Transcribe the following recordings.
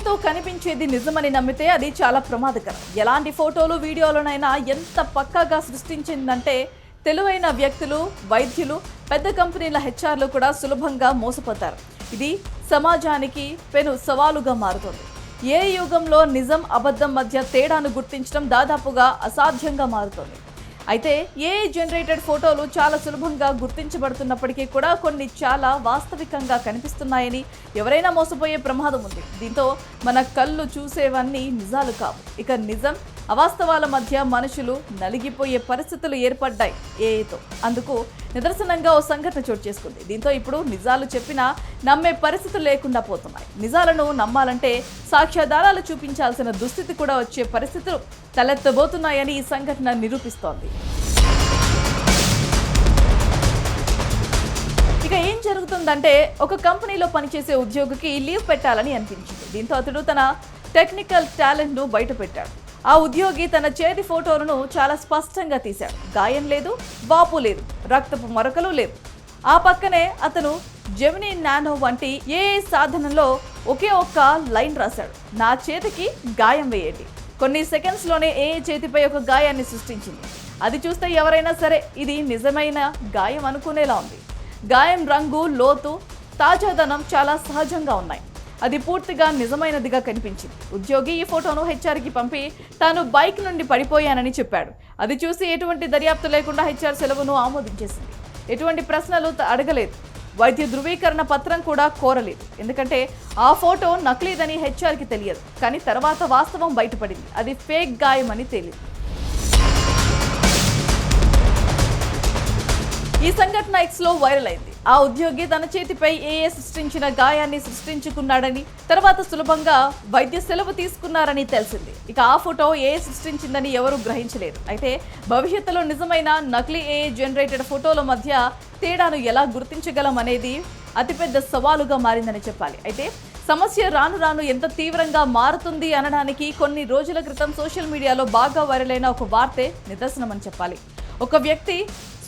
కంటితో కనిపించేది నిజమని నమ్మితే అది చాలా ప్రమాదకరం. ఎలాంటి ఫోటోలు వీడియోలనైనా ఎంత పక్కాగా సృష్టించిందంటే తెలివైన వ్యక్తులు, వైద్యులు, పెద్ద కంపెనీల హెచ్ఆర్లు కూడా సులభంగా మోసపోతారు. ఇది సమాజానికి పెను సవాలుగా మారుతుంది. ఏ యుగంలో నిజం అబద్ధం మధ్య తేడాను గుర్తించడం దాదాపుగా అసాధ్యంగా మారుతుంది. అయితే ఏఐ జనరేటెడ్ ఫోటోలు చాలా సులభంగా గుర్తించబడుతున్నప్పటికీ కూడా కొన్ని చాలా వాస్తవికంగా కనిపిస్తున్నాయని ఎవరైనా మోసపోయే ప్రమాదం ఉంది. దీంతో మన కళ్ళు చూసేవన్నీ నిజాలు కావు. ఇక నిజం అవాస్తవాల మధ్య మనుషులు నలిగిపోయే పరిస్థితులు ఏర్పడ్డాయి ఏఐతో. అందుకు నిదర్శనంగా ఓ సంఘటన చోటు చేసుకుంది. దీంతో ఇప్పుడు నిజాలు చెప్పినా నమ్మే పరిస్థితులు లేకుండా పోతున్నాయి. నిజాలను నమ్మాలంటే సాక్ష్యాధారాలు చూపించాల్సిన దుస్థితి కూడా వచ్చే పరిస్థితులు తలెత్తబోతున్నాయని ఈ సంఘటన నిరూపిస్తోంది. ఇక ఏం జరుగుతుందంటే ఒక కంపెనీలో పనిచేసే ఉద్యోగికి లీవ్ పెట్టాలని అనిపించింది. దీంతో అతడు తన టెక్నికల్ టాలెంట్ను బయటపెట్టాడు. ఆ ఉద్యోగి తన చేతి ఫోటోలను చాలా స్పష్టంగా తీశాడు. గాయం లేదు, వాపు లేదు, రక్తపు మరకలు లేవు. ఆ పక్కనే అతను జెమినీ నానో వంటి ఏఐ సాధనంలో ఒకే ఒక్క లైన్ రాశాడు: నా చేతికి గాయం వేయండి. కొన్ని సెకండ్స్లోనే ఏఐ చేతిపై ఒక గాయాన్ని సృష్టించింది. అది చూస్తే ఎవరైనా సరే ఇది నిజమైన గాయం అనుకునేలా ఉంది. గాయం రంగు, లోతు, తాజాదనం చాలా సహజంగా ఉన్నాయి. అది పూర్తిగా నిజమైనదిగా కనిపించింది. ఉద్యోగి ఈ ఫోటోను హెచ్ఆర్కి పంపి తాను బైక్ నుండి పడిపోయానని చెప్పాడు. అది చూసి ఎటువంటి దర్యాప్తు లేకుండా హెచ్ఆర్ సెలవును ఆమోదించేసింది. ఎటువంటి ప్రశ్నలు అడగలేదు. వైద్య ధృవీకరణ పత్రం కూడా కోరలేదు. ఎందుకంటే ఆ ఫోటో నకిలీదని హెచ్ఆర్కి తెలియదు. కానీ తర్వాత వాస్తవం బయటపడింది. అది ఫేక్ గాయం అని తేలింది. ఈ సంఘటన ఎక్స్లో వైరల్ అయింది. ఆ ఉద్యోగి తన చేతిపై ఏఐ సృష్టించిన గాయాన్ని సృష్టించుకున్నాడని, తర్వాత సులభంగా వైద్య సెలవు తీసుకున్నారని తెలిసింది. ఇక ఆ ఫోటో ఏఐ సృష్టించిందని ఎవరూ గ్రహించలేదు. అయితే భవిష్యత్తులో నిజమైన నకిలీ ఏఐ జనరేటెడ్ ఫోటోల మధ్య తేడాను ఎలా గుర్తించగలం అనేది అతిపెద్ద సవాలుగా మారిందని చెప్పాలి. అయితే సమస్య రాను రాను ఎంత తీవ్రంగా మారుతుంది అనడానికి కొన్ని రోజుల క్రితం సోషల్ మీడియాలో బాగా వైరల్ అయిన ఒక వార్తే నిదర్శనమని చెప్పాలి. ఒక వ్యక్తి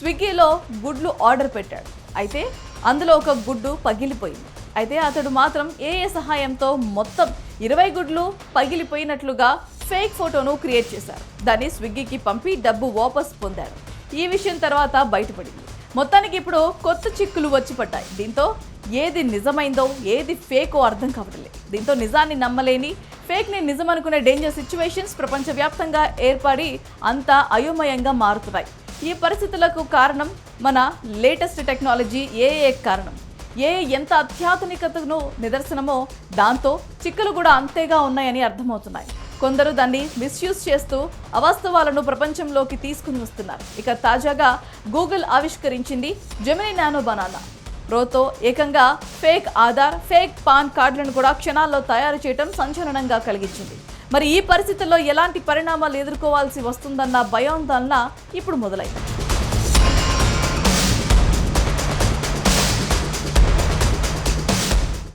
స్విగ్గీలో గుడ్లు ఆర్డర్ పెట్టాడు. అయితే అందులో ఒక గుడ్డు పగిలిపోయింది. అయితే అతడు మాత్రం ఏఐ సహాయంతో మొత్తం 20 గుడ్లు పగిలిపోయినట్లుగా ఫేక్ ఫోటోను క్రియేట్ చేశారు. దాన్ని స్విగ్గీకి పంపి డబ్బు వాపస్ పొందారు. ఈ విషయం తర్వాత బయటపడింది. మొత్తానికి ఇప్పుడు కొత్త చిక్కులు వచ్చి పడ్డాయి. దీంతో ఏది నిజమైందో ఏది ఫేకో అర్థం కావడం లేదు. దీంతో నిజాన్ని నమ్మలేని, ఫేక్ని నిజమనుకునే డేంజర్ సిచ్యువేషన్స్ ప్రపంచవ్యాప్తంగా ఏర్పడి అంతా అయోమయంగా మారుతున్నాయి. ఈ పరిస్థితులకు కారణం మన లేటెస్ట్ టెక్నాలజీ ఏఐ కారణం. ఏఐ ఎంత అత్యాధునికతను నిదర్శనమో దాంతో చిక్కులు కూడా అంతేగా ఉన్నాయని అర్థమవుతున్నాయి. కొందరు దాన్ని మిస్యూజ్ చేస్తూ అవాస్తవాలను ప్రపంచంలోకి తీసుకుని వస్తున్నారు. ఇక తాజాగా గూగుల్ ఆవిష్కరించింది జెమినీ నానో బనానా ప్రోతో ఏకంగా ఫేక్ ఆధార్, ఫేక్ పాన్ కార్డులను కూడా క్షణాల్లో తయారు చేయడం సంచలనంగా కలిగించింది. మరి ఈ పరిస్థితుల్లో ఎలాంటి పరిణామాలు ఎదుర్కోవాల్సి వస్తుందన్న భయాందోళన ఇప్పుడు మొదలైంది.